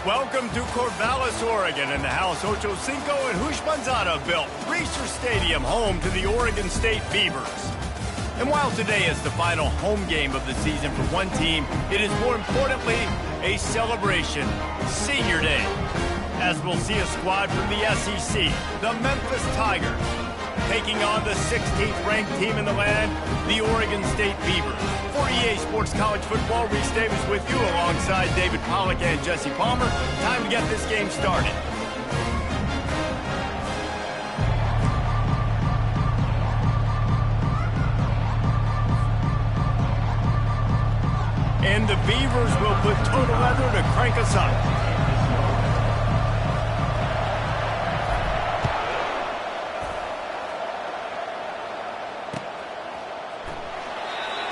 Welcome to Corvallis, Oregon, and the house Ocho Cinco and Hushmanzada built. Reser Stadium, home to the Oregon State Beavers. And while today is the final home game of the season for one team, it is more importantly a celebration, Senior Day, as we'll see a squad from the SEC, the Memphis Tigers, taking on the 16th ranked team in the land, the Oregon State Beavers. For EA Sports College Football, Reese Davis with you alongside David Pollack and Jesse Palmer. Time to get this game started. And the Beavers will put total leather to crank us up.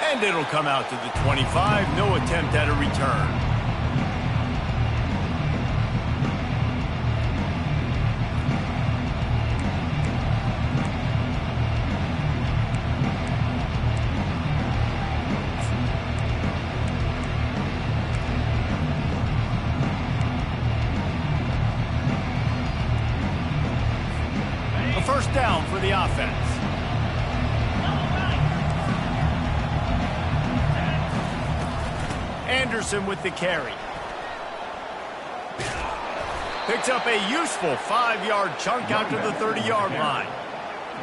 And it'll come out to the 25. No attempt at a return. A first down for the offense. Anderson with the carry. Picks up a useful 5-yard chunk out to the 30-yard line.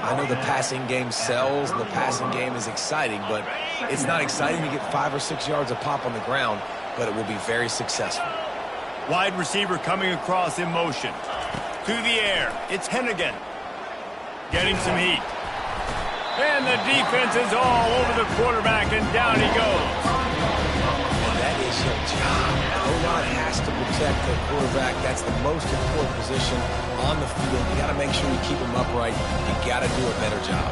I know the passing game sells, and the passing game is exciting, but it's not exciting to get 5 or 6 yards a pop on the ground, but it will be very successful. Wide receiver coming across in motion. To the air, it's Hennigan. Getting some heat. And the defense is all over the quarterback, and down he goes. Your job. O-line has to protect the quarterback. That's the most important position on the field. You got to make sure you keep him upright. You got to do a better job.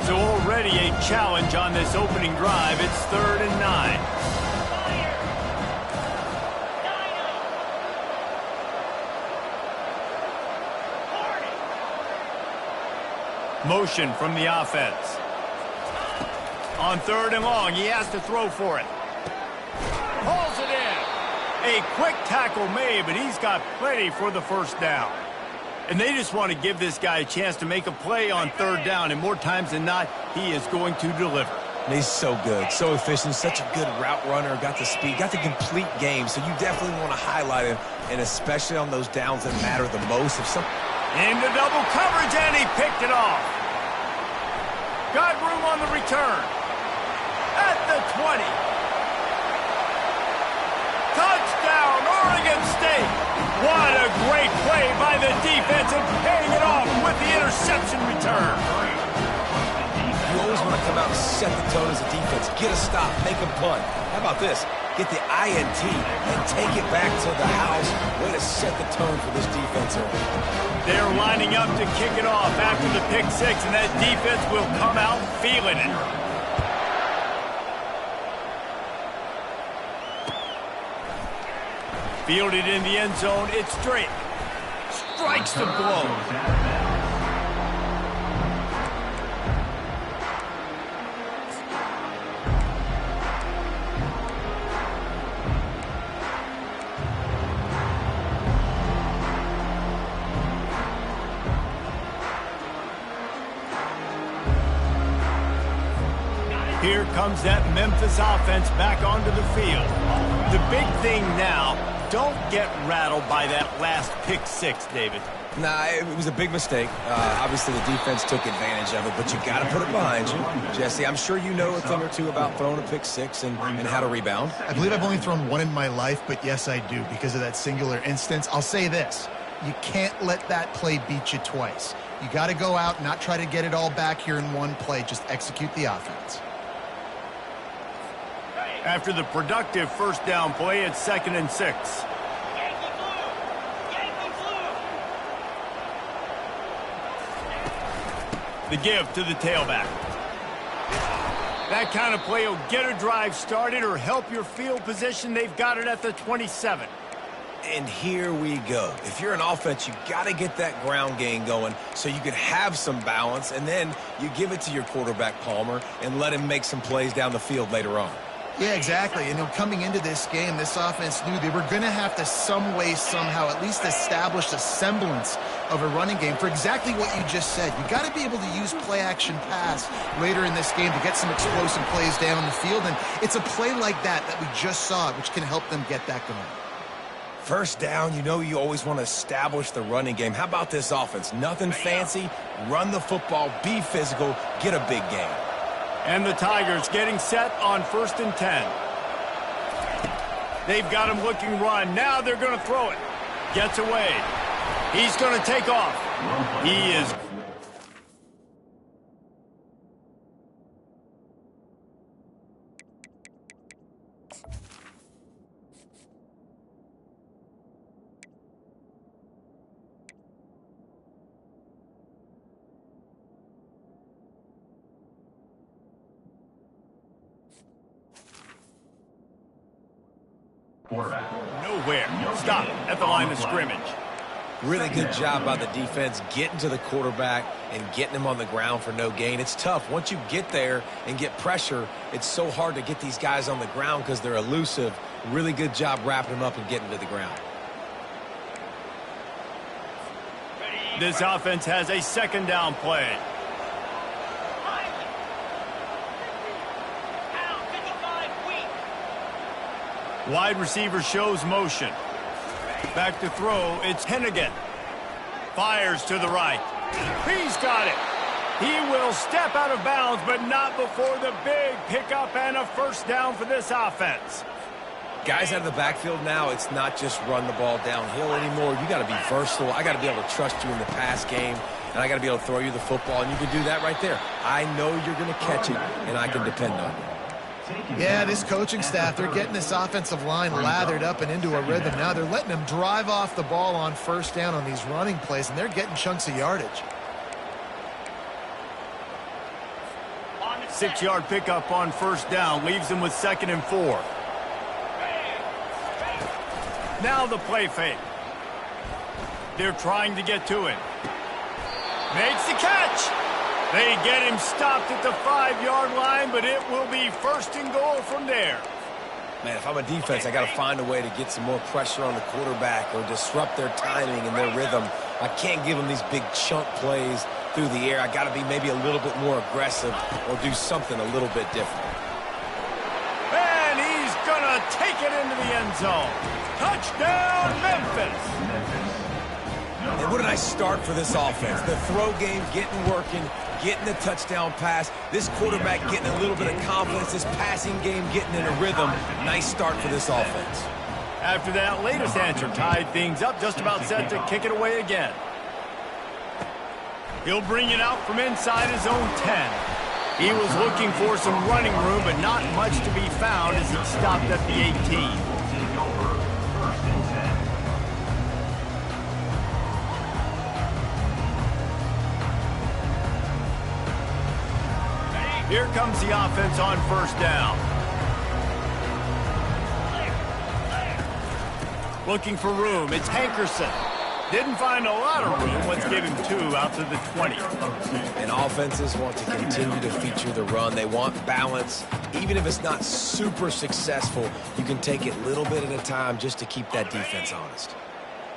So already a challenge on this opening drive. It's 3rd and 9. Motion from the offense. On 3rd and long, he has to throw for it. Pulls it in. A quick tackle made, but he's got plenty for the first down. And they just want to give this guy a chance to make a play on 3rd down, and more times than not, he is going to deliver. He's so good, so efficient, such a good route runner, got the speed, got the complete game, so you definitely want to highlight him, and especially on those downs that matter the most. Into double coverage, and he picked it off. Got room on the return. At the 20. Touchdown, Oregon State. What a great play by the defense and paying it off with the interception return. You always want to come out and set the tone as a defense. Get a stop, make a punt. How about this? Get the INT and take it back to the house. Way to set the tone for this defense. They're lining up to kick it off after the pick 6, and that defense will come out feeling it. Fielded in the end zone, it's Drake. Strikes the blow. Here comes that Memphis offense back onto the field. The big thing now, don't get rattled by that last pick 6, David. Nah, it was a big mistake. Obviously, the defense took advantage of it, but you got to put it behind you. Jesse, I'm sure you know a thing or two about throwing a pick 6 and how to rebound. I believe I've only thrown one in my life, but yes, I do because of that singular instance. I'll say this. You can't let that play beat you twice. You got to go out, not try to get it all back here in one play. Just execute the offense. After the productive first down play, it's 2nd and 6. The give to the tailback. That kind of play will get a drive started or help your field position. They've got it at the 27. And here we go. If you're an offense, you got to get that ground game going so you can have some balance, and then you give it to your quarterback, Palmer, and let him make some plays down the field later on. Yeah, exactly. And coming into this game, this offense knew they were going to have to some way, somehow, at least establish a semblance of a running game for exactly what you just said. You got to be able to use play-action pass later in this game to get some explosive plays down the field, and it's a play like that we just saw, which can help them get that going. First down, you always want to establish the running game. How about this offense? Nothing fancy. Run the football, be physical, get a big gain. And the Tigers getting set on 1st and 10. They've got him looking run. Now they're going to throw it. Gets away. He's going to take off. He is. Nowhere. Stop at the line of scrimmage. Really good job by the defense getting to the quarterback and getting him on the ground for no gain. It's tough. Once you get there and get pressure, it's so hard to get these guys on the ground because they're elusive. Really good job wrapping them up and getting to the ground. This offense has a 2nd down play. Wide receiver shows motion. Back to throw, it's Hennigan. Fires to the right. He's got it. He will step out of bounds, but not before the big pickup and a 1st down for this offense. Guys out of the backfield now, it's not just run the ball downhill anymore. You got to be versatile. I got to be able to trust you in the pass game, and I got to be able to throw you the football, and you can do that right there. I know you're going to catch it, and I can depend on you. Yeah, this coaching staff, they're getting this offensive line lathered up and into a rhythm. Now they're letting them drive off the ball on 1st down on these running plays, and they're getting chunks of yardage. 6-yard pickup on 1st down leaves them with 2nd and 4. Now the play fake. They're trying to get to him. Makes the catch. They get him stopped at the 5-yard line, but it will be 1st and goal from there. Man, if I'm a defense, I got to find a way to get some more pressure on the quarterback or disrupt their timing and their rhythm. I can't give them these big chunk plays through the air. I got to be maybe a little bit more aggressive or do something a little bit different. And he's going to take it into the end zone. Touchdown, Memphis. And what a nice start for this offense. The throw game getting working, getting the touchdown pass. This quarterback getting a little bit of confidence. This passing game getting in a rhythm. Nice start for this offense. After that latest answer tied things up, just about set to kick it away again. He'll bring it out from inside his own 10. He was looking for some running room, but not much to be found as he stopped at the 18. Here comes the offense on 1st down. Looking for room. It's Hankerson. Didn't find a lot of room. Let's give him 2 out to the 20. And offenses want to continue to feature the run. They want balance. Even if it's not super successful, you can take it little bit at a time just to keep that defense honest.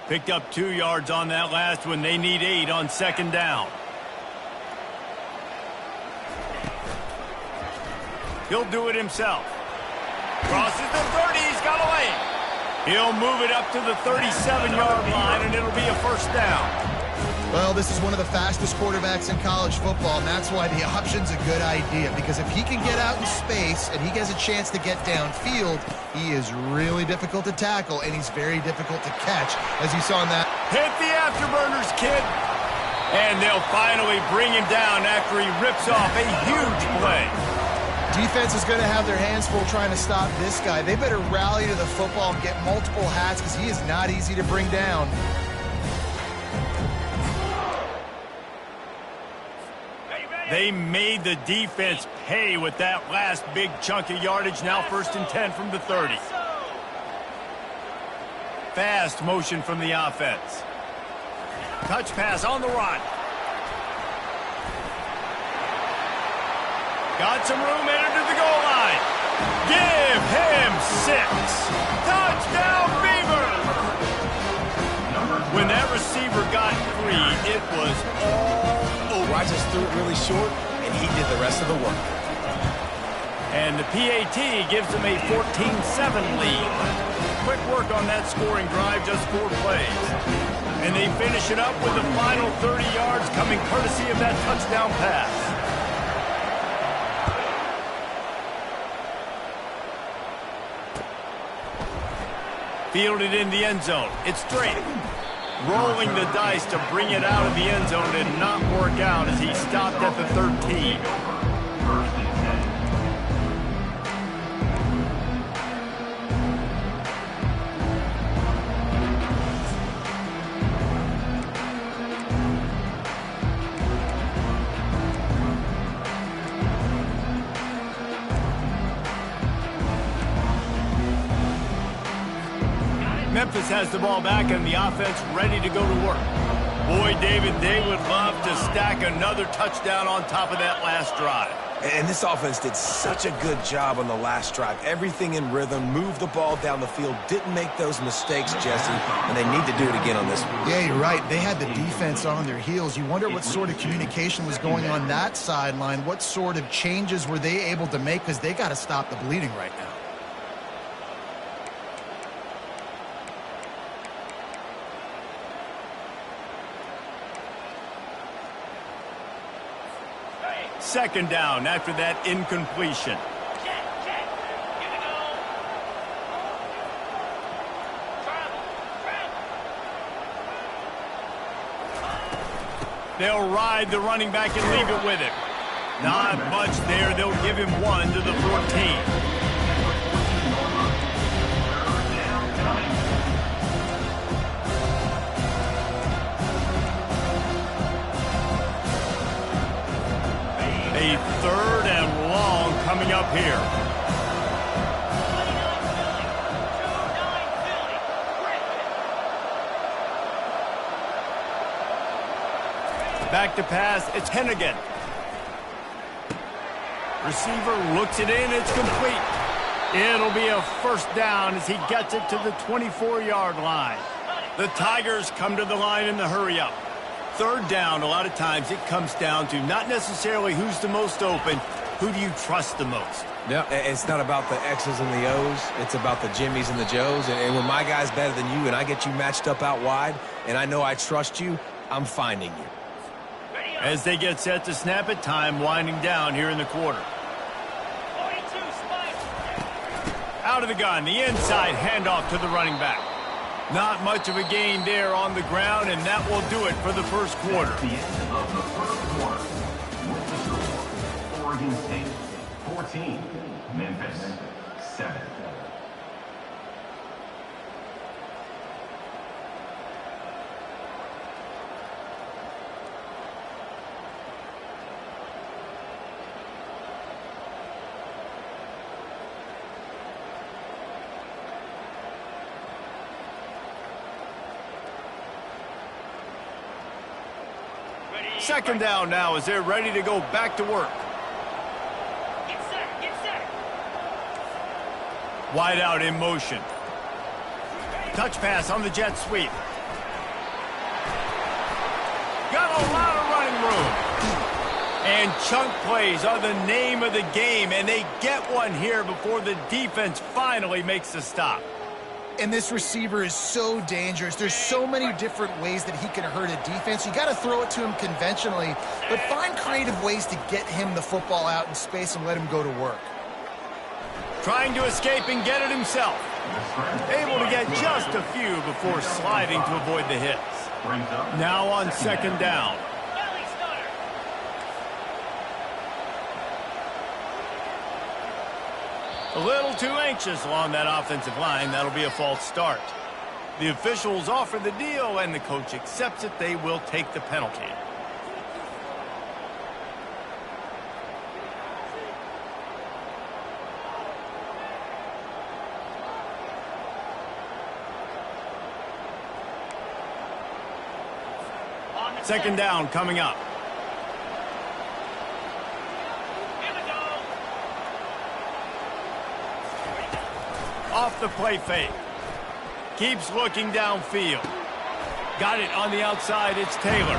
Picked up 2 yards on that last one. They need 8 on 2nd down. He'll do it himself. Crosses the 30. He's got a lane. He'll move it up to the 37-yard line, and it'll be a 1st down. Well, this is one of the fastest quarterbacks in college football, and that's why the option's a good idea, because if he can get out in space and he gets a chance to get downfield, he is really difficult to tackle, and he's very difficult to catch, as you saw in that. Hit the afterburners, kid. And they'll finally bring him down after he rips off a huge play. Defense is going to have their hands full trying to stop this guy. They better rally to the football and get multiple hats because he is not easy to bring down. They made the defense pay with that last big chunk of yardage. Now 1st and 10 from the 30. fast motion from the offense. Touch pass on the run. Got some room, entered to the goal line. Give him 6. Touchdown, Beavers! When that receiver got free, it was all over. I just threw it really short, and he did the rest of the work. And the PAT gives them a 14-7 lead. Quick work on that scoring drive, just 4 plays. And they finish it up with the final 30 yards coming courtesy of that touchdown pass. Fielded in the end zone. It's straight. Rolling the dice to bring it out of the end zone did not work out as he stopped at the 13. Memphis has the ball back and the offense ready to go to work. Boy, David, they would love to stack another touchdown on top of that last drive. And this offense did such a good job on the last drive. Everything in rhythm, moved the ball down the field, didn't make those mistakes, Jesse, and they need to do it again on this one. Yeah, you're right. They had the defense on their heels. You wonder what sort of communication was going on that sideline. What sort of changes were they able to make, because they got to stop the bleeding right now. Second down after that incompletion. They'll ride the running back and leave it with him. Not much there. They'll give him 1 to the 14. A 3rd and long coming up here. Back to pass, it's Hennigan. Receiver looks it in, it's complete. It'll be a first down as he gets it to the 24-yard line. The Tigers come to the line in the hurry-up. 3rd down, a lot of times it comes down to not necessarily who's the most open, who do you trust the most? Yeah, it's not about the X's and the O's. It's about the Jimmies and the Joes. And when my guy's better than you and I get you matched up out wide and I know I trust you, I'm finding you. As they get set to snap it, time winding down here in the quarter. Out of the gun, the inside handoff to the running back. Not much of a gain there on the ground, and that will do it for the first quarter. The end of the first quarter. Oregon State 14, Memphis 7. Second down now as they're ready to go back to work. Get set, get set. Wide out in motion. Touch pass on the jet sweep. Got a lot of running room. And chunk plays are the name of the game, and they get one here before the defense finally makes the stop. And this receiver is so dangerous. There's so many different ways that he can hurt a defense. You got to throw it to him conventionally, but find creative ways to get him the football out in space and let him go to work. Trying to escape and get it himself. Able to get just a few before sliding to avoid the hits. Now on second down. A little too anxious along that offensive line. That'll be a false start. The officials offer the deal, and the coach accepts it. They will take the penalty. Second down coming up. Here we go. Off the play fake. Keeps looking downfield. Got it on the outside. It's Taylor.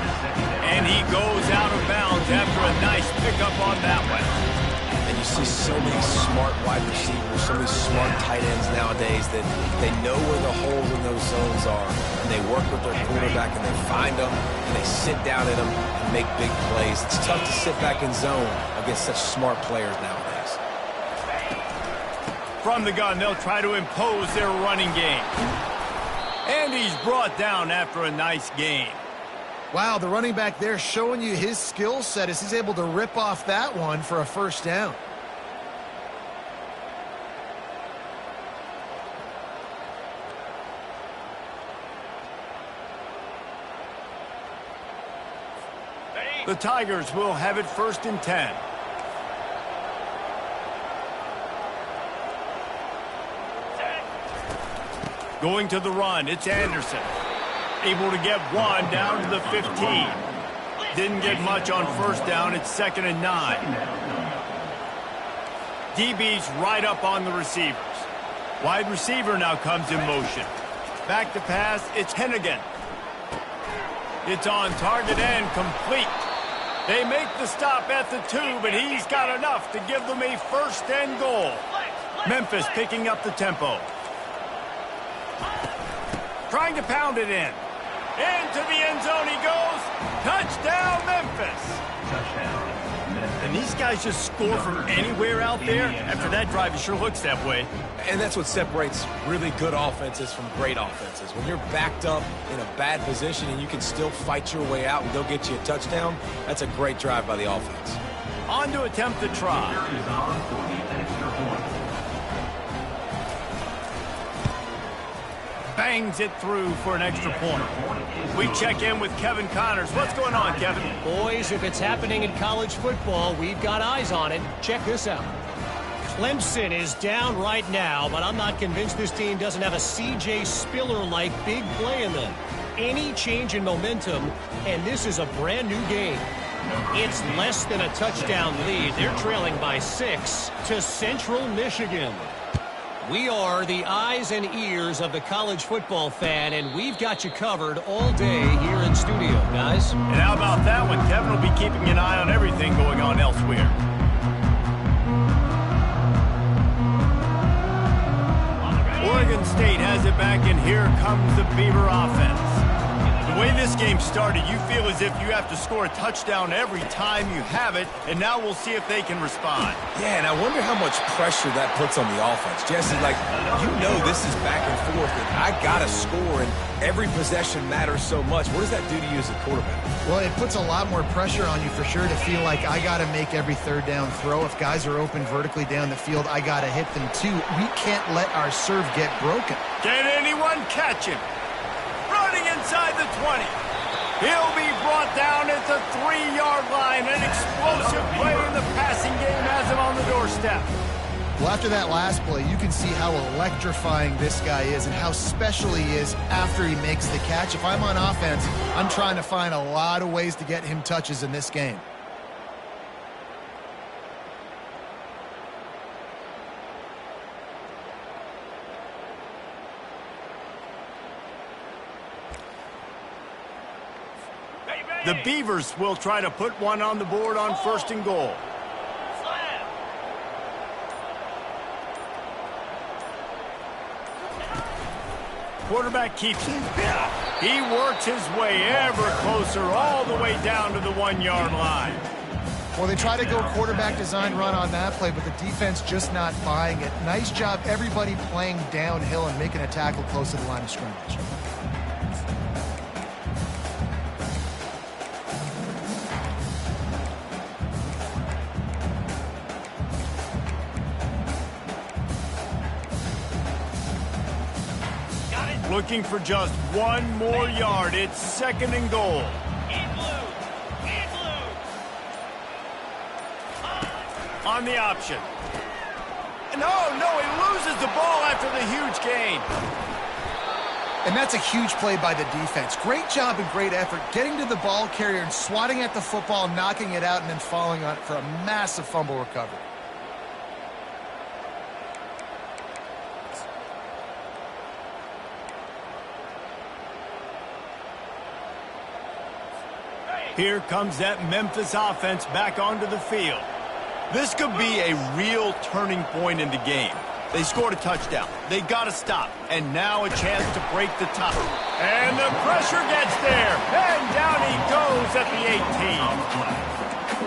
And he goes out of bounds after a nice pickup on that one. And you see so many smart wide receivers, so many smart tight ends nowadays that they know where the holes in those zones are. And they work with their quarterback and they find them and they sit down in them and make big plays. It's tough to sit back in zone against such smart players nowadays. From the gun, they'll try to impose their running game. And he's brought down after a nice game. Wow, the running back there showing you his skill set as he's able to rip off that one for a first down. The Tigers will have it 1st and 10. Going to the run, it's Anderson. Able to get one down to the 15. Didn't get much on first down. It's 2nd and 9. DB's right up on the receivers. Wide receiver now comes in motion. Back to pass, it's Hennigan. It's on target and complete. They make the stop at the 2, but he's got enough to give them a 1st and goal. Memphis picking up the tempo. Trying to pound it in. Into the end zone he goes. Touchdown, Memphis. Touchdown. And these guys just score from anywhere out there. After that drive, it sure looks that way. And that's what separates really good offenses from great offenses. When you're backed up in a bad position and you can still fight your way out and go get you a touchdown, that's a great drive by the offense. On to attempt the try. Is on for the extra point. Bangs it through for an extra point. We check in with Kevin Connors. What's going on, Kevin? Boys, if it's happening in college football, we've got eyes on it. Check this out. Clemson is down right now, but I'm not convinced this team doesn't have a C.J. Spiller-like big play in them. Any change in momentum, and this is a brand-new game. It's less than a touchdown lead. They're trailing by 6 to Central Michigan. We are the eyes and ears of the college football fan, and we've got you covered all day here in studio, guys. And how about that one? Kevin will be keeping an eye on everything going on elsewhere. Oregon State has it back, and here comes the Beaver offense. The way this game started, you feel as if you have to score a touchdown every time you have it, and now we'll see if they can respond. Yeah, and I wonder how much pressure that puts on the offense. Jesse, like, you know this is back and forth, and I got to score, and every possession matters so much. What does that do to you as a quarterback? Well, it puts a lot more pressure on you for sure to feel like I got to make every third down throw. If guys are open vertically down the field, I got to hit them too. We can't let our serve get broken. Can anyone catch him? Running inside the 20. He'll be brought down at the 3-yard line. An explosive play in the passing game has him on the doorstep. Well, after that last play, you can see how electrifying this guy is and how special he is after he makes the catch. If I'm on offense, I'm trying to find a lot of ways to get him touches in this game. The Beavers will try to put one on the board on 1st and goal. Quarterback keeps it. He works his way ever closer all the way down to the 1-yard line. Well, they try to go quarterback design run on that play, but the defense just not buying it. Nice job, everybody playing downhill and making a tackle close to the line of scrimmage. Looking for just one more yard. It's 2nd and goal. On the option. No, he loses the ball after the huge gain. And that's a huge play by the defense. Great job and great effort getting to the ball carrier and swatting at the football, knocking it out, and then falling on it for a massive fumble recovery. Here comes that Memphis offense back onto the field. This could be a real turning point in the game. They scored a touchdown. They got to stop. And now a chance to break the tie. And the pressure gets there. And down he goes at the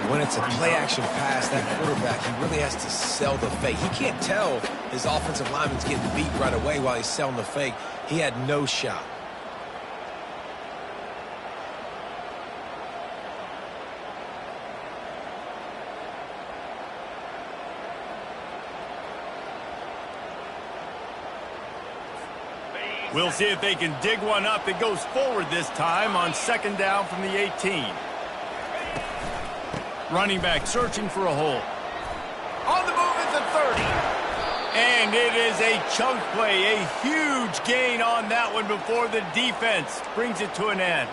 18. When it's a play-action pass, that quarterback, he really has to sell the fake. He can't tell his offensive lineman's getting beat right away while he's selling the fake. He had no shot. We'll see if they can dig one up. It goes forward this time on second down from the 18. Running back searching for a hole. On the move at the 30. And it is a chunk play, a huge gain on that one before the defense brings it to an end.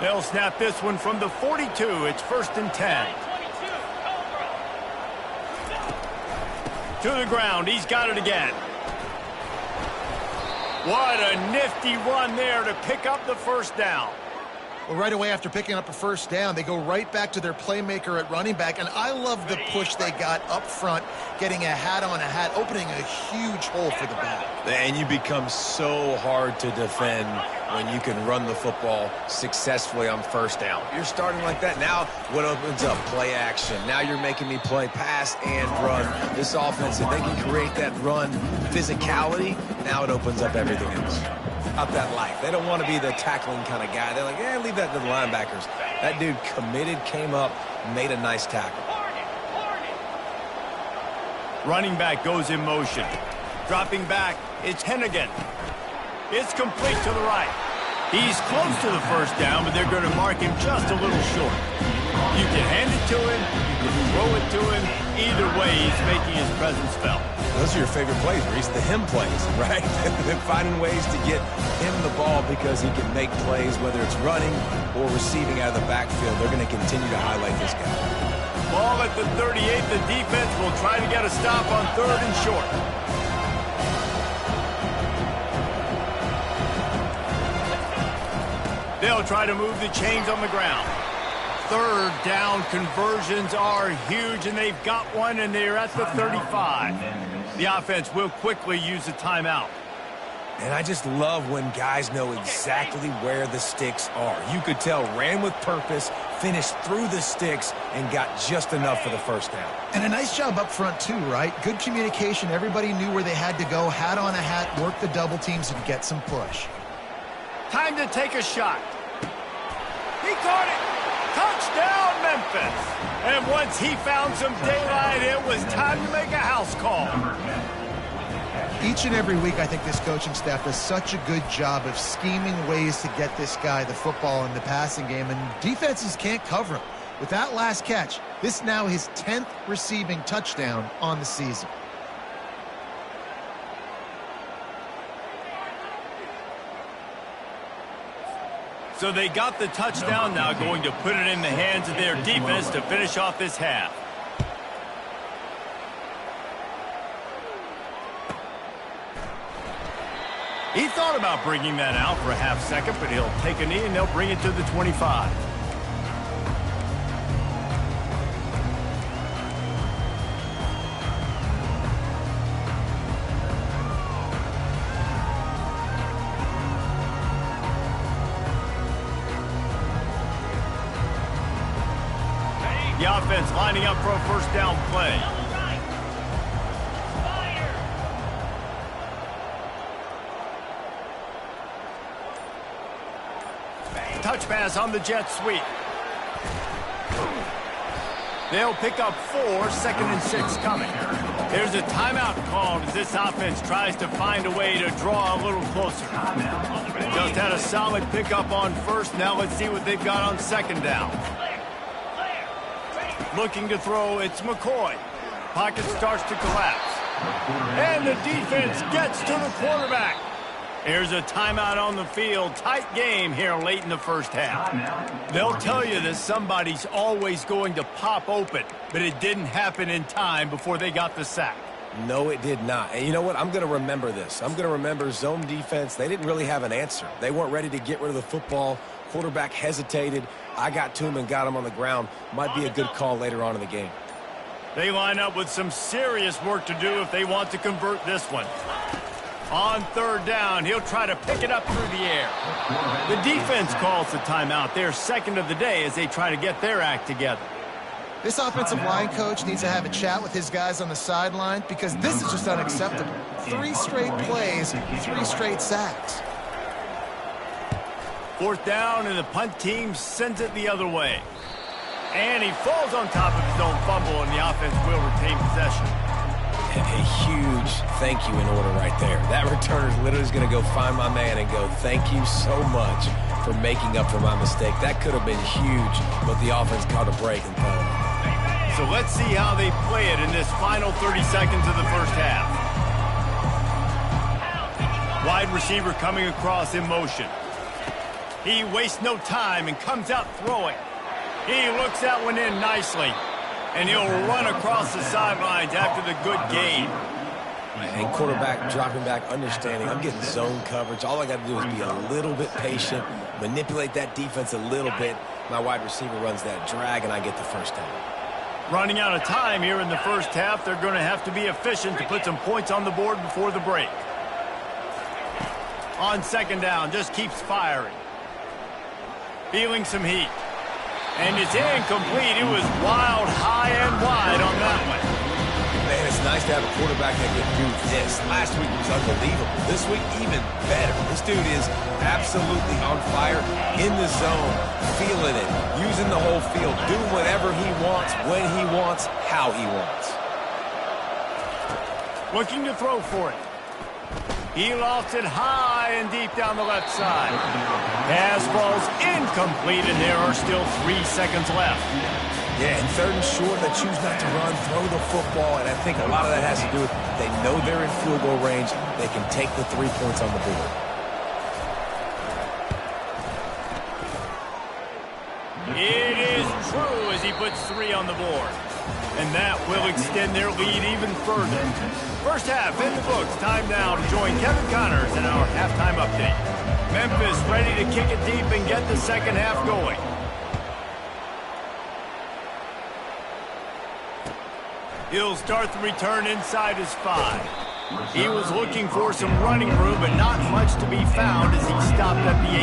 They'll snap this one from the 42. It's 1st and 10. To the ground. He's got it again. What a nifty run there to pick up the first down. Well, right away after picking up a first down, they go right back to their playmaker at running back. And I love the push they got up front, getting a hat on a hat, opening a huge hole for the back. And you become so hard to defend when you can run the football successfully on first down. You're starting like that. Now what opens up? Play action. Now you're making me play pass and run. This offense, if they can create that run physicality, now it opens up everything else. Up that life. They don't want to be the tackling kind of guy. They're like, yeah, leave that to the linebackers. That dude committed, came up, made a nice tackle. Running back goes in motion. Dropping back, it's Hennigan. It's complete to the right. He's close to the first down, but they're going to mark him just a little short. You can hand it to him, you can throw it to him. Either way, he's making his presence felt. Those are your favorite plays, Reese, the him plays, right? They're finding ways to get him the ball because he can make plays, whether it's running or receiving out of the backfield. They're going to continue to highlight this guy. Ball at the 38. The defense will try to get a stop on 3rd and short. They'll try to move the chains on the ground. 3rd down conversions are huge, and they've got one, and they're at the 35. The offense will quickly use a timeout. And I just love when guys know exactly where the sticks are. You could tell, ran with purpose, finished through the sticks, and got just enough for the first down. And a nice job up front, too, right? Good communication. Everybody knew where they had to go. Hat on a hat, work the double teams, and get some push. Time to take a shot. He caught it. Touchdown, Memphis. And once he found some daylight, it was time to make a house call. Each and every week, I think this coaching staff does such a good job of scheming ways to get this guy the football in the passing game, and defenses can't cover him. With that last catch, this is now his 10th receiving touchdown on the season. So they got the touchdown, now going to put it in the hands of their defense to finish off this half. He thought about bringing that out for a half second, but he'll take a knee and they'll bring it to the 25. The offense lining up for a first down play. Touch pass on the jet sweep. They'll pick up 4, 2nd and 6 coming. There's a timeout called as this offense tries to find a way to draw a little closer. Just had a solid pickup on first. Now let's see what they've got on second down. Looking to throw, it's McCoy. Pocket starts to collapse. And the defense gets to the quarterback. Here's a timeout on the field. Tight game here late in the first half. They'll tell you that somebody's always going to pop open, but it didn't happen in time before they got the sack. No, it did not. And you know what? I'm going to remember this. I'm going to remember zone defense. They didn't really have an answer. They weren't ready to get rid of the football. Quarterback hesitated. I got to him and got him on the ground. Might be a good call later on in the game. They line up with some serious work to do if they want to convert this one. On third down, he'll try to pick it up through the air. The defense calls the timeout. Their second of the day as they try to get their act together. This offensive line coach needs to have a chat with his guys on the sideline because this is just unacceptable. 3 straight plays, 3 straight sacks. Fourth down, and the punt team sends it the other way. And he falls on top of his own fumble, and the offense will retain possession. And a huge thank you in order right there. That returner is literally going to go find my man and go, thank you so much for making up for my mistake. That could have been huge, but the offense caught a break and fell. So let's see how they play it in this final 30 seconds of the first half. Wide receiver coming across in motion. He wastes no time and comes out throwing. He looks that one in nicely. And he'll run across the sidelines after the good gain. And quarterback dropping back, understanding I'm getting zone coverage. All I got to do is be a little bit patient, manipulate that defense a little bit. My wide receiver runs that drag, and I get the first down. Running out of time here in the first half. They're going to have to be efficient to put some points on the board before the break. On second down, just keeps firing. Feeling some heat. And it's incomplete. It was wild, high and wide on that one. Man, it's nice to have a quarterback that can do this. Last week was unbelievable. This week, even better. This dude is absolutely on fire, in the zone, feeling it, using the whole field, doing whatever he wants, when he wants, how he wants. Looking to throw for it. He lofts it high and deep down the left side. Pass falls incomplete, and there are still 3 seconds left. Yeah, and third and short, they choose not to run, throw the football, and I think a lot of that has to do with they know they're in field goal range. They can take the 3 points on the board. It is true as he puts 3 on the board. And that will extend their lead even further. First half in the books. Time now to join Kevin Connors in our halftime update. Memphis ready to kick it deep and get the second half going. He'll start the return inside his 5. He was looking for some running room, but not much to be found as he stopped at the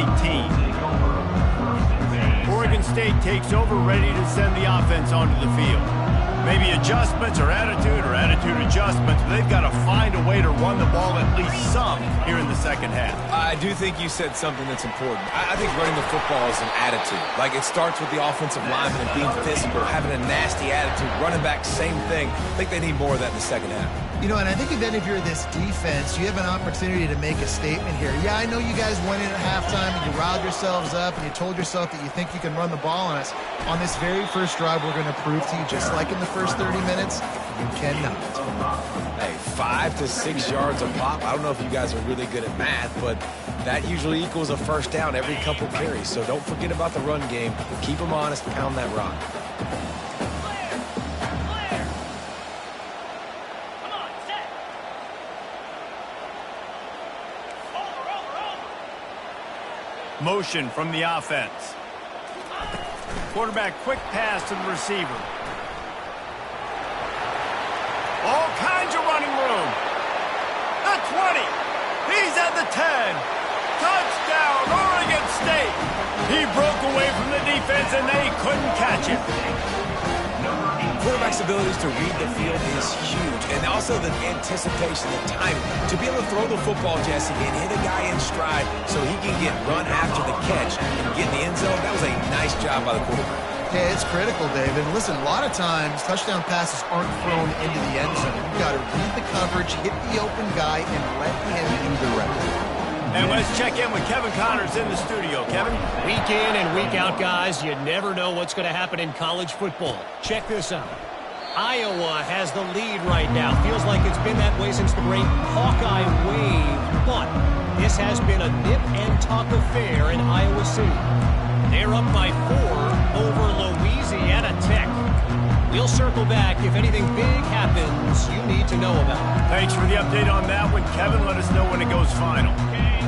18. Oregon State takes over, ready to send the offense onto the field. Maybe adjustments or attitude adjustments, but they've got to find a way to run the ball at least some here in the second half. I do think you said something that's important. I think running the football is an attitude. Like, it starts with the offensive lineman and being physical, having a nasty attitude. Running back, same thing. I think they need more of that in the second half. You know, and I think even if you're this defense, you have an opportunity to make a statement here. Yeah, I know you guys went in at halftime and you riled yourselves up and you told yourself that you think you can run the ball on us. On this very first drive, we're going to prove to you, just like in the first 30 minutes, you cannot. Hey, 5 to 6 yards a pop. I don't know if you guys are really good at math, but that usually equals a first down every couple carries. So don't forget about the run game. Keep them honest, pound that rock. Motion from the offense. Quarterback quick pass to the receiver. All kinds of running room. The 20. He's at the 10. Touchdown, Oregon State. He broke away from the defense and they couldn't catch him. Quarterback's abilities to read the field is huge, and also the anticipation, the timing. To be able to throw the football, Jesse, and hit a guy in stride so he can get run after the catch and get in the end zone, that was a nice job by the quarterback. Yeah, it's critical, David. Listen, a lot of times touchdown passes aren't thrown into the end zone. You've got to read the coverage, hit the open guy, and let him do the rest. And let's check in with Kevin Connors in the studio. Kevin? Week in and week out, guys, you never know what's going to happen in college football. Check this out. Iowa has the lead right now. Feels like it's been that way since the great Hawkeye wave. But this has been a nip-and-tuck affair in Iowa City. They're up by 4 over Louisiana Tech. We'll circle back if anything big happens you need to know about. Thanks for the update on that one, Kevin. Let us know when it goes final.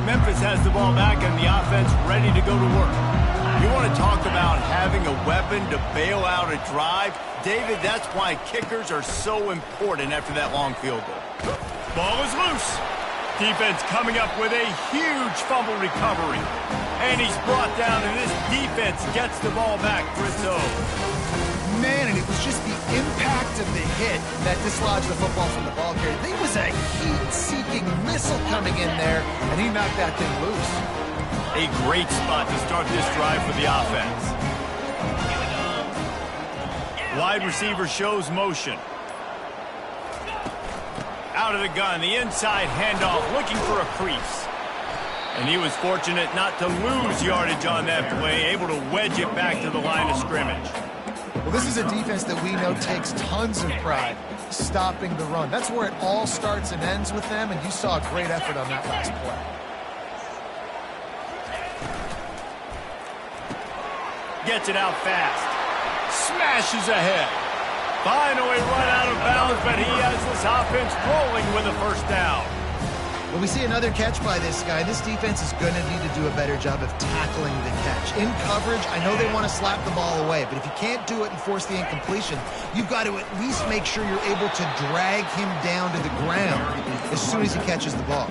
Memphis has the ball back and the offense ready to go to work. You want to talk about having a weapon to bail out a drive? David, that's why kickers are so important after that long field goal. Ball is loose. Defense coming up with a huge fumble recovery. And he's brought down, and this defense gets the ball back for its own. Man, and it was just the impact of the hit that dislodged the football from the ball carrier. There was a heat-seeking missile coming in there, and he knocked that thing loose. A great spot to start this drive for the offense. Wide receiver shows motion. Out of the gun, the inside handoff, looking for a crease. And he was fortunate not to lose yardage on that play, able to wedge it back to the line of scrimmage. Well, this is a defense that we know takes tons of pride stopping the run. That's where it all starts and ends with them, and you saw a great effort on that last play. Gets it out fast. Smashes ahead. Finally run out of bounds, but he has this offense rolling with a first down. Well, we see another catch by this guy. This defense is going to need to do a better job of tackling the catch. In coverage, I know they want to slap the ball away, but if you can't do it and force the incompletion, you've got to at least make sure you're able to drag him down to the ground as soon as he catches the ball.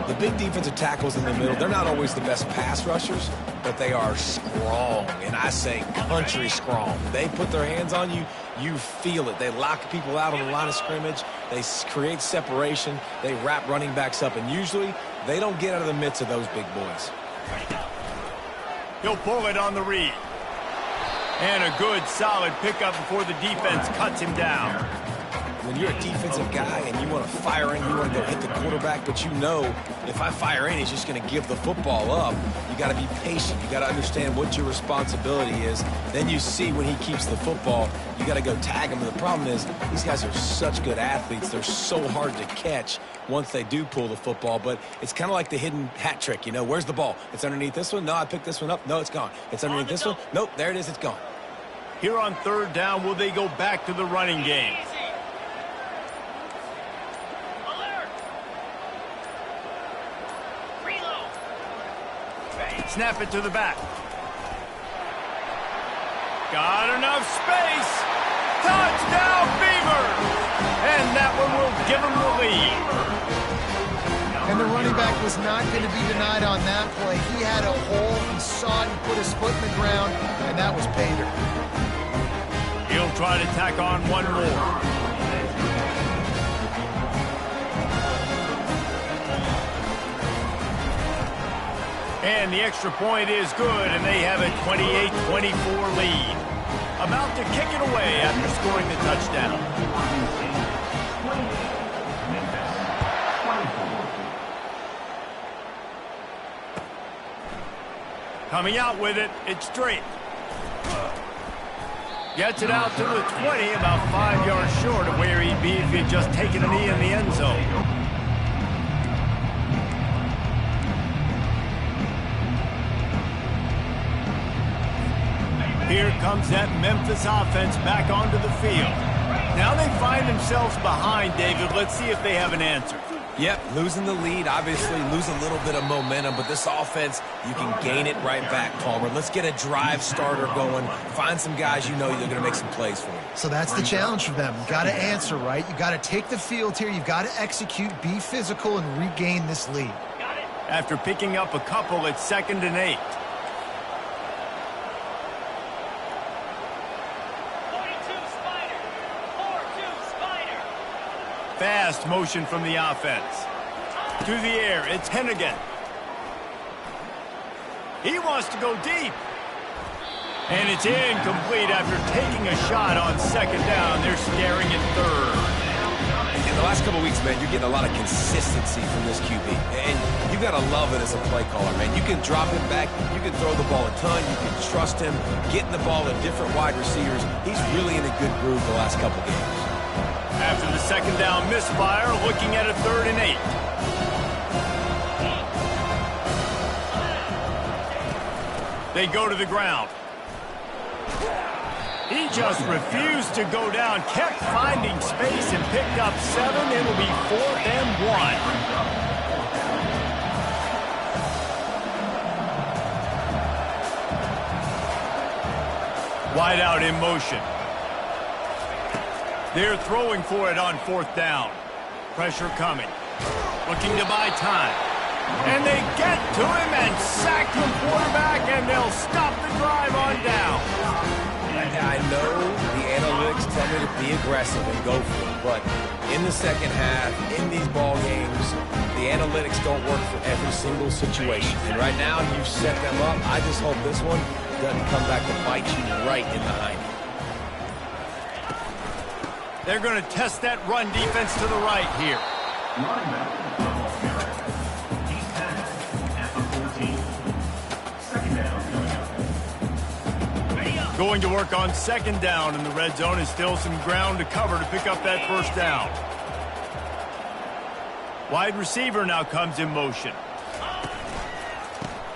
The big defensive tackles in the middle, they're not always the best pass rushers, but they are strong, and I say country strong. They put their hands on you, you feel it. They lock people out on the line of scrimmage. They create separation. They wrap running backs up, and usually they don't get out of the midst of those big boys. He'll pull it on the read. And a good, solid pickup before the defense cuts him down. When you're a defensive guy and you want to fire in, you want to go hit the quarterback, but you know if I fire in, he's just going to give the football up. You got to be patient. You got to understand what your responsibility is. Then you see when he keeps the football, you got to go tag him. And the problem is these guys are such good athletes. They're so hard to catch once they do pull the football, but it's kind of like the hidden hat trick. You know, where's the ball? It's underneath this one. No, I picked this one up. No, it's gone. It's underneath this one. Nope, there it is. It's gone. Here on third down, will they go back to the running game? Snap it to the back. Got enough space. Touchdown, Beavers! And that one will give them the lead. And the running back was not going to be denied on that play. He had a hole. He saw it and put his foot in the ground, and that was pay dirt. He'll try to tack on one more. And the extra point is good, and they have a 28-24 lead. About to kick it away after scoring the touchdown. Coming out with it, it's Drake. Gets it out to the 20, about 5 yards short of where he'd be if he'd just taken a knee in the end zone. Here comes that Memphis offense back onto the field. Now they find themselves behind, David. Let's see if they have an answer. Yep, losing the lead, obviously lose a little bit of momentum, but this offense, you can gain it right back, Palmer. Let's get a drive starter going. Find some guys you know you're going to make some plays for you. So that's the challenge for them. You got to answer, right? You got to take the field here. You've got to execute, be physical, and regain this lead. After picking up a couple, it's 2nd and 8. Fast motion from the offense. To the air, it's Hennigan. He wants to go deep. And it's incomplete after taking a shot on 2nd down. They're staring at 3rd. In the last couple weeks, man, you're getting a lot of consistency from this QB. And you got to love it as a play caller, man. You can drop him back. You can throw the ball a ton. You can trust him, getting the ball to different wide receivers. He's really in a good groove the last couple games. After the second down misfire, looking at a 3rd and 8. They go to the ground. He just refused to go down, kept finding space and picked up 7. It'll be 4th and 1. Wide out in motion. They're throwing for it on 4th down. Pressure coming. Looking to buy time. And they get to him and sack the quarterback, and they'll stop the drive on down. I know the analytics tell me to be aggressive and go for it, but in the second half, in these ball games, the analytics don't work for every single situation. And right now, you've set them up. I just hope this one doesn't come back to bite you right in the hind. They're going to test that run defense to the right here. Running back, football carrier. He's passed at the 14. Second down coming up. Going to work on 2nd down, and the red zone is still some ground to cover to pick up that 1st down. Wide receiver now comes in motion.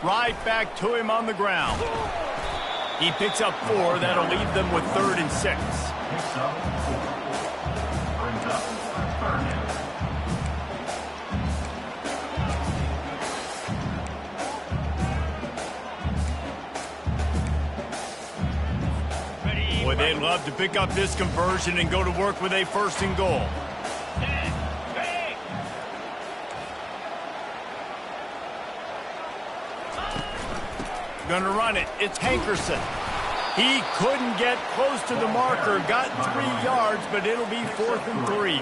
Right back to him on the ground. He picks up 4. That'll leave them with 3rd and 6. Picks up 4. Brings up 3rd down. Boy, they'd love to pick up this conversion and go to work with a 1st and goal. Gonna run it. It's Hankerson. He couldn't get close to the marker. Got 3 yards, but it'll be 4th and 3.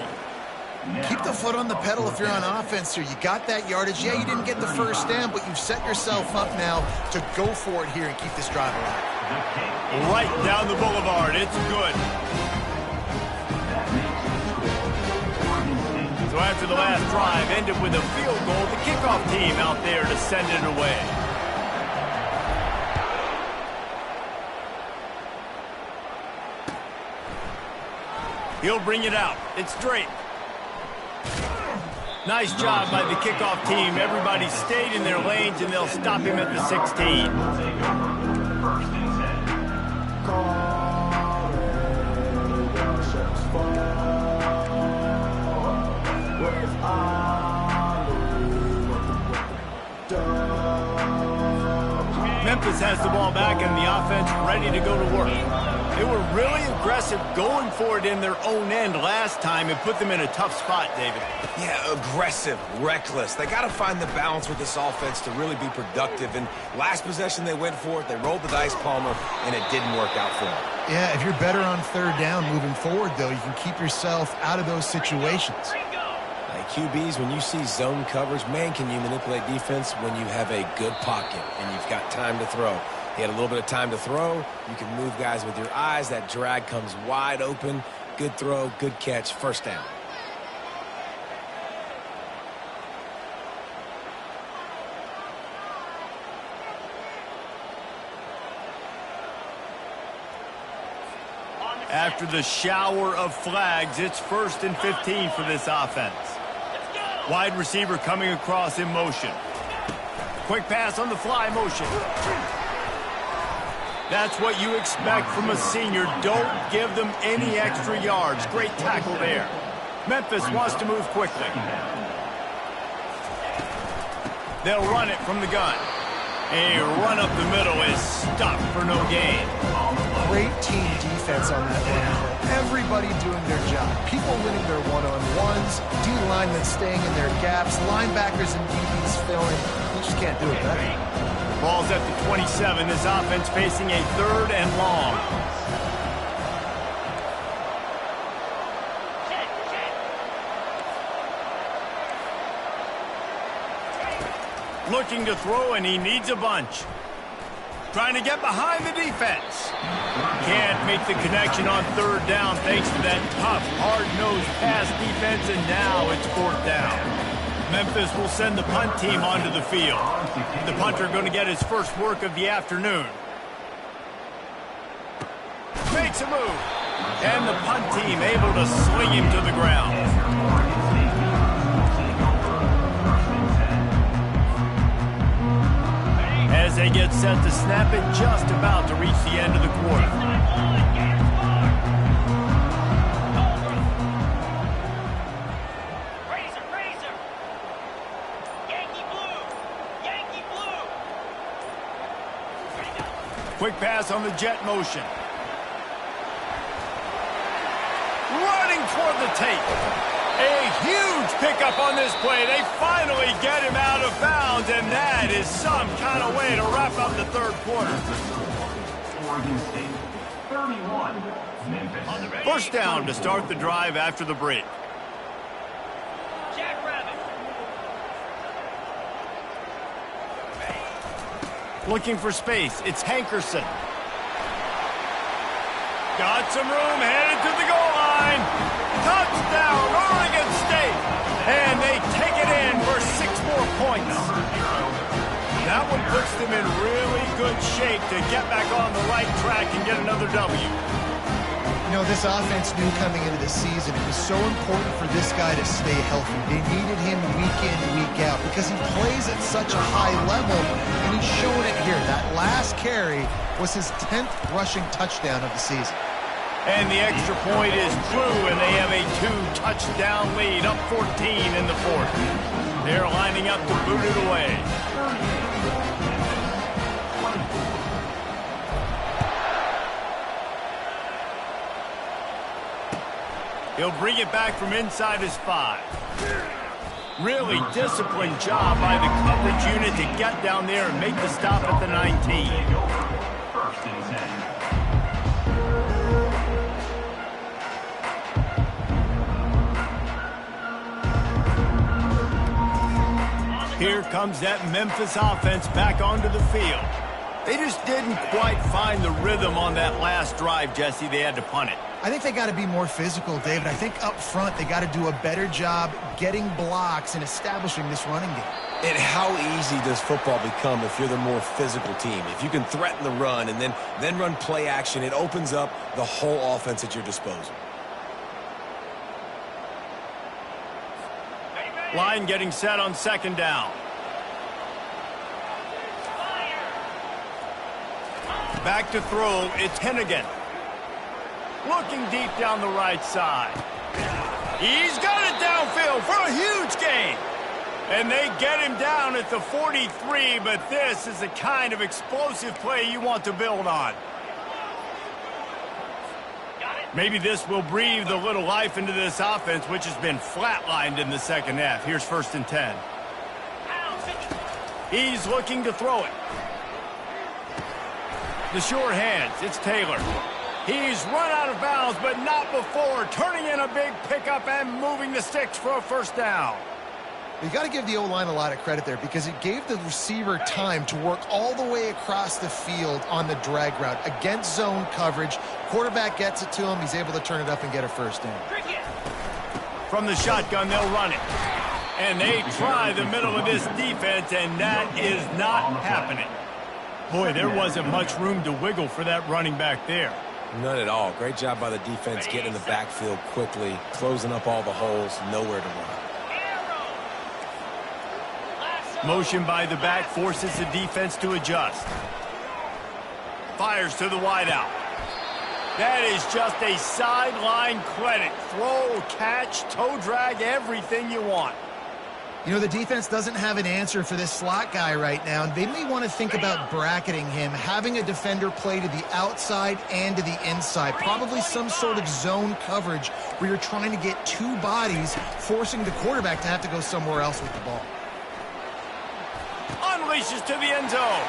Keep the foot on the pedal if you're on offense here. You got that yardage. Yeah, you didn't get the 1st down, but you've set yourself up now to go for it here and keep this drive alive. Right down the boulevard. It's good. So after the last drive ended with a field goal, the kickoff team out there to send it away. He'll bring it out. It's Drake. Nice job by the kickoff team. Everybody stayed in their lanes, and they'll stop him at the 16. Memphis has the ball back, and the offense ready to go to work. They were really aggressive going for it in their own end last time and put them in a tough spot, David. Yeah, aggressive, reckless. They got to find the balance with this offense to really be productive. And last possession they went for it. They rolled the dice, Palmer, and it didn't work out for them. Yeah, if you're better on 3rd down moving forward, though, you can keep yourself out of those situations. Like QBs, when you see zone coverage, man, can you manipulate defense when you have a good pocket and you've got time to throw. He had a little bit of time to throw. You can move guys with your eyes. That drag comes wide open. Good throw, good catch, 1st down. After the shower of flags, it's 1st and 15 for this offense. Wide receiver coming across in motion. Quick pass on the fly motion. That's what you expect from a senior. Don't give them any extra yards. Great tackle there. Memphis wants to move quickly. They'll run it from the gun. A run up the middle is stopped for no gain. Great team defense on that one. Everybody doing their job. People winning their one-on-ones, D-linemen staying in their gaps, linebackers and DBs filling. You just can't do it better. Ball's at the 27. This offense facing a 3rd and long. Looking to throw, and he needs a bunch. Trying to get behind the defense. Can't make the connection on 3rd down thanks to that tough, hard-nosed pass defense, and now it's 4th down. Memphis will send the punt team onto the field. The punter going to get his first work of the afternoon. Makes a move. And the punt team able to sling him to the ground. As they get set to snap it, just about to reach the end of the quarter. Quick pass on the jet motion. Running toward the tape. A huge pickup on this play. They finally get him out of bounds, and that is some kind of way to wrap up the 3rd quarter. Oregon State, 31, Memphis. 1st down to start the drive after the break. Looking for space. It's Hankerson. Got some room, headed to the goal line. Touchdown, Oregon State. And they take it in for 6 more points. That one puts them in really good shape to get back on the right track and get another W. You know, this offense knew coming into the season it was so important for this guy to stay healthy. They needed him week in, week out because he plays at such a high level, and he's showing it here. That last carry was his 10th rushing touchdown of the season. And the extra point is true, and they have a 2-touchdown lead, up 14 in the 4th. They're lining up to boot it away. He'll bring it back from inside his 5. Really disciplined job by the coverage unit to get down there and make the stop at the 19. 1st and 10. Here comes that Memphis offense back onto the field. They just didn't quite find the rhythm on that last drive, Jesse. They had to punt it. I think they got to be more physical, David. I think up front they got to do a better job getting blocks and establishing this running game. And how easy does football become if you're the more physical team? If you can threaten the run and then run play action, it opens up the whole offense at your disposal. Line getting set on 2nd down. Back to throw, it's Hennigan. Looking deep down the right side. He's got it downfield for a huge gain. And they get him down at the 43, but this is the kind of explosive play you want to build on. Maybe this will breathe a little life into this offense, which has been flatlined in the 2nd half. Here's 1st and 10. He's looking to throw it. The sure hands, it's Taylor. He's run out of bounds, but not before turning in a big pickup and moving the sticks for a 1st down. You got to give the O-line a lot of credit there because it gave the receiver time to work all the way across the field on the drag route against zone coverage. Quarterback gets it to him. He's able to turn it up and get a 1st down. From the shotgun, they'll run it. And they try the middle of this defense, and that is not happening. Boy, there wasn't much room to wiggle for that running back there. None at all. Great job by the defense getting in the backfield quickly, closing up all the holes, nowhere to run. Motion by the back forces the defense to adjust. Fires to the wideout. That is just a sideline credit. Throw, catch, toe drag, everything you want. You know, the defense doesn't have an answer for this slot guy right now, and they may want to think about bracketing him, having a defender play to the outside and to the inside. Probably some sort of zone coverage where you're trying to get 2 bodies, forcing the quarterback to have to go somewhere else with the ball. Unleashes to the end zone.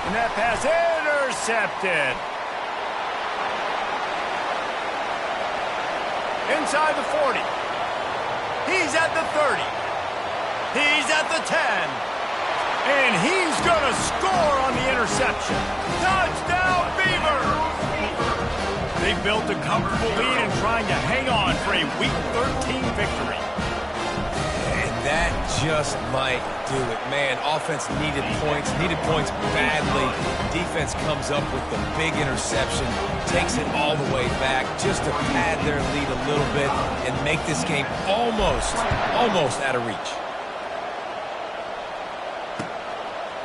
And that pass intercepted. Inside the 40. He's at the 30. He's at the 10. And he's going to score on the interception. Touchdown, Beavers! They built a comfortable lead and trying to hang on for a Week 13 victory. And that just might do it. Man, offense needed points badly. Defense comes up with the big interception, takes it all the way back just to pad their lead a little bit and make this game almost out of reach.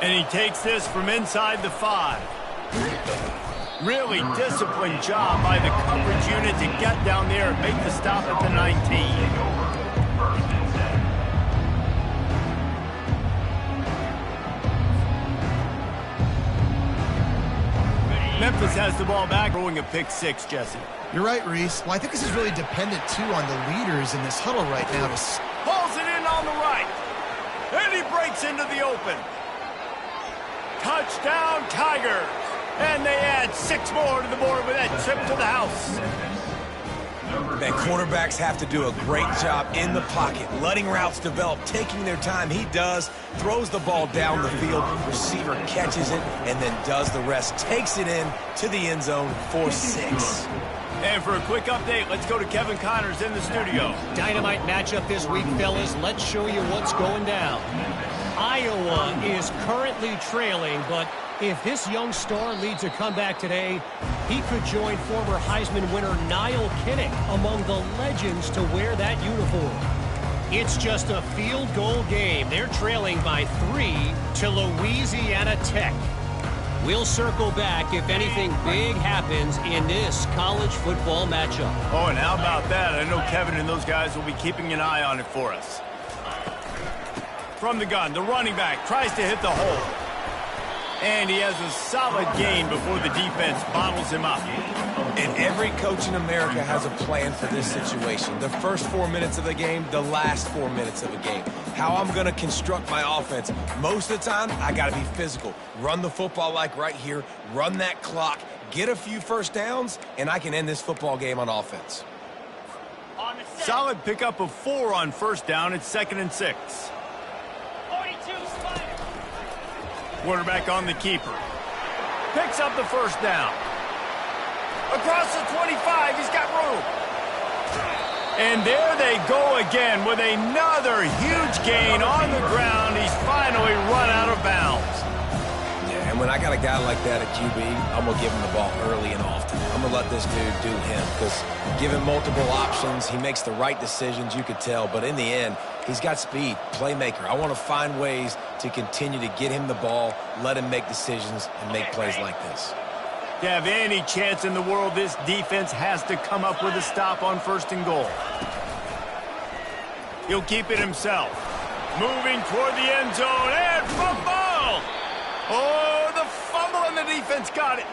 And he takes this from inside the 5. Really disciplined job by the coverage unit to get down there and make the stop at the 19. Memphis has the ball back, throwing a pick 6, Jesse. You're right, Reese. Well, I think this is really dependent, too, on the leaders in this huddle right now. Pulls it in on the right. And he breaks into the open. Touchdown, Tigers. And they add 6 more to the board with that trip to the house. Man, quarterbacks have to do a great job in the pocket, letting routes develop, taking their time. He does, throws the ball down the field, receiver catches it, and then does the rest, takes it in to the end zone for 6. And for a quick update, let's go to Kevin Connors in the studio. Dynamite matchup this week, fellas. Let's show you what's going down. Iowa is currently trailing, but if this young star leads a comeback today, he could join former Heisman winner Niall Kinnick among the legends to wear that uniform. It's just a field goal game. They're trailing by 3 to Louisiana Tech. We'll circle back if anything big happens in this college football matchup. Oh, and how about that? I know Kevin and those guys will be keeping an eye on it for us. From the gun, the running back tries to hit the hole. And he has a solid gain before the defense bottles him up. And every coach in America has a plan for this situation. The first 4 minutes of the game, the last 4 minutes of the game. How I'm going to construct my offense. Most of the time, I got to be physical. Run the football like right here. Run that clock. Get a few first downs, and I can end this football game on offense. Solid pickup of 4 on first down. It's 2nd and 6. Quarterback on the keeper. Picks up the first down. Across the 25, he's got room. And there they go again with another huge gain on the ground. He's finally run out of bounds. Yeah, and when I got a guy like that at QB, I'm going to give him the ball early and often. I'm going to let this dude do him because give him multiple options. He makes the right decisions, you could tell. But in the end, he's got speed, playmaker. I want to find ways to continue to get him the ball, let him make decisions, and make plays like this. To have any chance in the world, this defense has to come up with a stop on 1st and goal. He'll keep it himself. Moving toward the end zone, and fumble! Oh, the fumble, and the defense got it.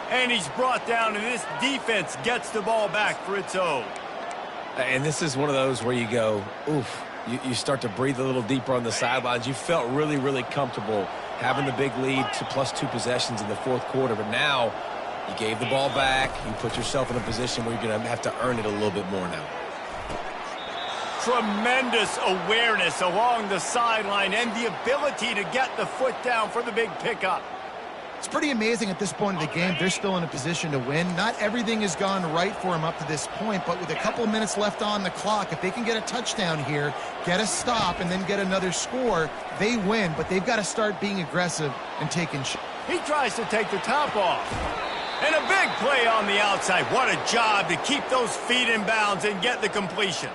And he's brought down, and this defense gets the ball back for its own. And this is one of those where you go, oof. You start to breathe a little deeper on the sidelines. You felt really, really comfortable having the big lead to +2 possessions in the 4th quarter. But now you gave the ball back. You put yourself in a position where you're going to have to earn it a little bit more now. Tremendous awareness along the sideline and the ability to get the foot down for the big pickup. It's pretty amazing at this point of the game. They're still in a position to win. Not everything has gone right for them up to this point, but with a couple of minutes left on the clock, if they can get a touchdown here, get a stop, and then get another score, they win. But they've got to start being aggressive and taking shots. He tries to take the top off. And a big play on the outside. What a job to keep those feet in bounds and get the completion.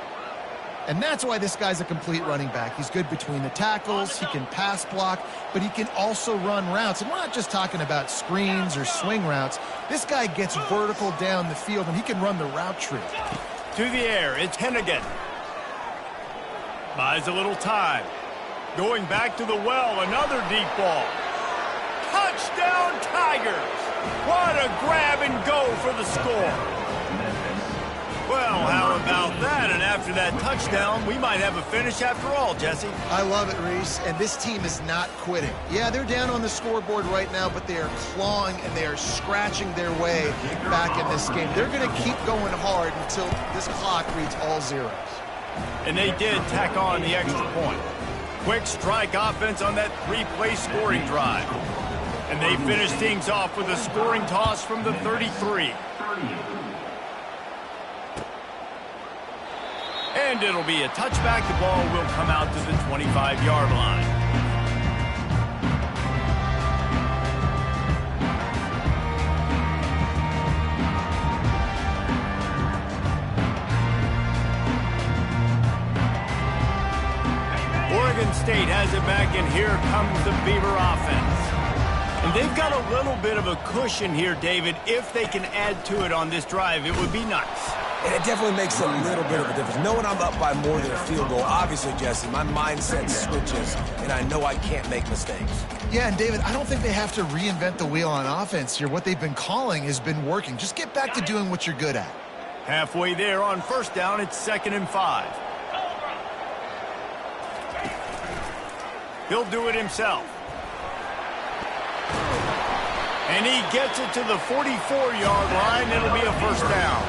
And that's why this guy's a complete running back. He's good between the tackles, he can pass block, but he can also run routes. And we're not just talking about screens or swing routes. This guy gets vertical down the field, and he can run the route tree. To the air, it's Hennigan. Buys a little time. Going back to the well, another deep ball. Touchdown, Tigers! What a grab and go for the score. Well, how about that? And after that touchdown, we might have a finish after all, Jesse. I love it, Reese. And this team is not quitting. Yeah, they're down on the scoreboard right now, but they are clawing and they are scratching their way back in this game. They're going to keep going hard until this clock reads all zeros. And they did tack on the extra point. Quick strike offense on that 3-play scoring drive. And they finished things off with a scoring toss from the 33. And it'll be a touchback. The ball will come out to the 25-yard line. Oregon State has it back, and here comes the Beaver offense. And they've got a little bit of a cushion here, David. If they can add to it on this drive, it would be nice. And it definitely makes a little bit of a difference. Knowing I'm up by more than a field goal, obviously, Jesse, my mindset switches, and I know I can't make mistakes. Yeah, and David, I don't think they have to reinvent the wheel on offense here. What they've been calling has been working. Just get back to doing what you're good at. Halfway there on first down, it's 2nd and 5. He'll do it himself. And he gets it to the 44-yard line. It'll be a first down.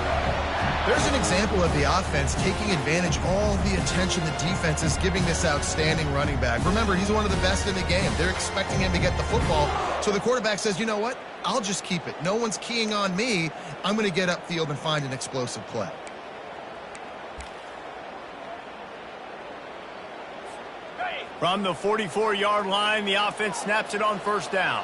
There's an example of the offense taking advantage of all the attention the defense is giving this outstanding running back. Remember, he's one of the best in the game. They're expecting him to get the football. So the quarterback says, you know what? I'll just keep it. No one's keying on me. I'm going to get upfield and find an explosive play. From the 44-yard line, the offense snaps it on first down.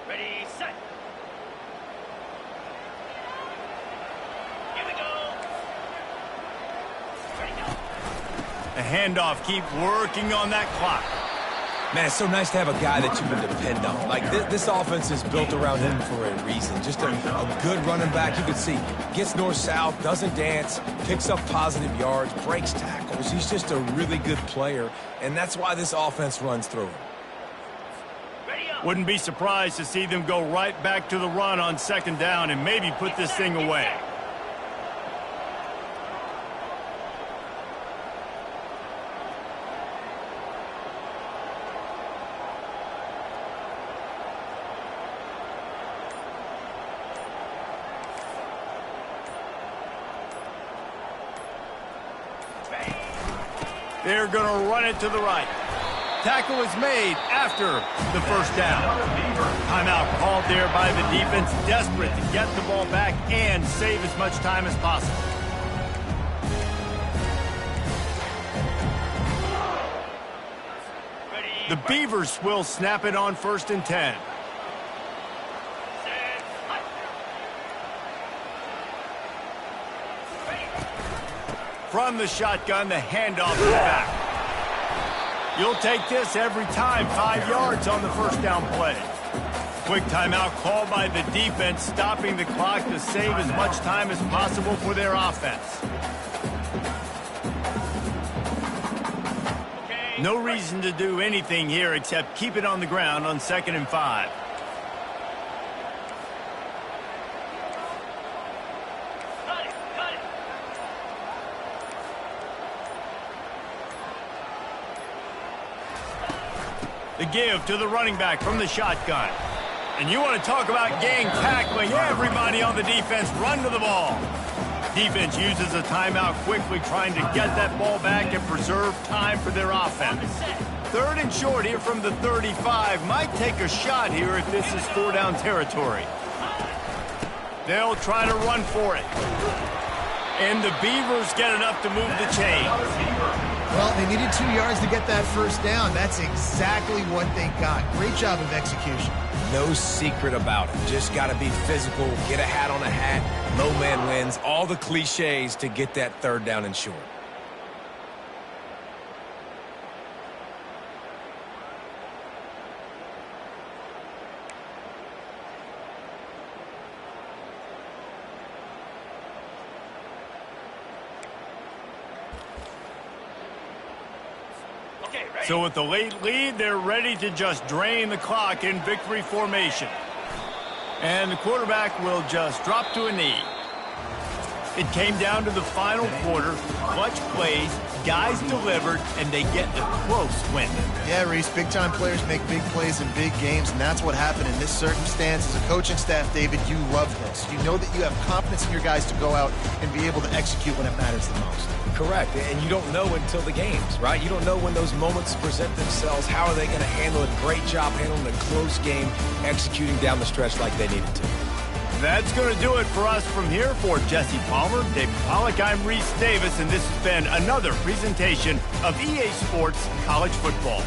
Ready, set. Here we go. Ready, go. A handoff. Keep working on that clock. Man, it's so nice to have a guy that you can depend on. Like, this offense is built around him for a reason. Just a good running back. You can see, gets north-south, doesn't dance, picks up positive yards, breaks tackles. He's just a really good player, and that's why this offense runs through him. Wouldn't be surprised to see them go right back to the run on 2nd down and maybe put this thing away. They're going to run it to the right. Tackle is made after the first down. Timeout called there by the defense, desperate to get the ball back and save as much time as possible. The Beavers will snap it on 1st and 10. From the shotgun, the handoff to the back. You'll take this every time. 5 yards on the first down play. Quick timeout called by the defense, stopping the clock to save as much time as possible for their offense. No reason to do anything here except keep it on the ground on 2nd and 5. The give to the running back from the shotgun. And you want to talk about gang tackling. Everybody on the defense run to the ball. Defense uses a timeout quickly, trying to get that ball back and preserve time for their offense. 3rd and short here from the 35. Might take a shot here if this is 4-down territory. They'll try to run for it. And the Beavers get enough to move the chains. Well, they needed 2 yards to get that first down. That's exactly what they got. Great job of execution. No secret about it. Just got to be physical, get a hat on a hat, low man wins, all the cliches to get that 3rd down and short. So with the late lead, they're ready to just drain the clock in victory formation. And the quarterback will just drop to a knee. It came down to the final quarter, clutch plays, guys delivered, and they get a close win. Yeah, Reese, big-time players make big plays in big games, and that's what happened in this circumstance. As a coaching staff, David, you love this. You know that you have confidence in your guys to go out and be able to execute when it matters the most. Correct, and you don't know until the games, right? You don't know when those moments present themselves. How are they going to handle it? Great job handling a close game, executing down the stretch like they needed to. That's going to do it for us from here. For Jesse Palmer, David Pollack, I'm Reese Davis, and this has been another presentation of EA Sports College Football.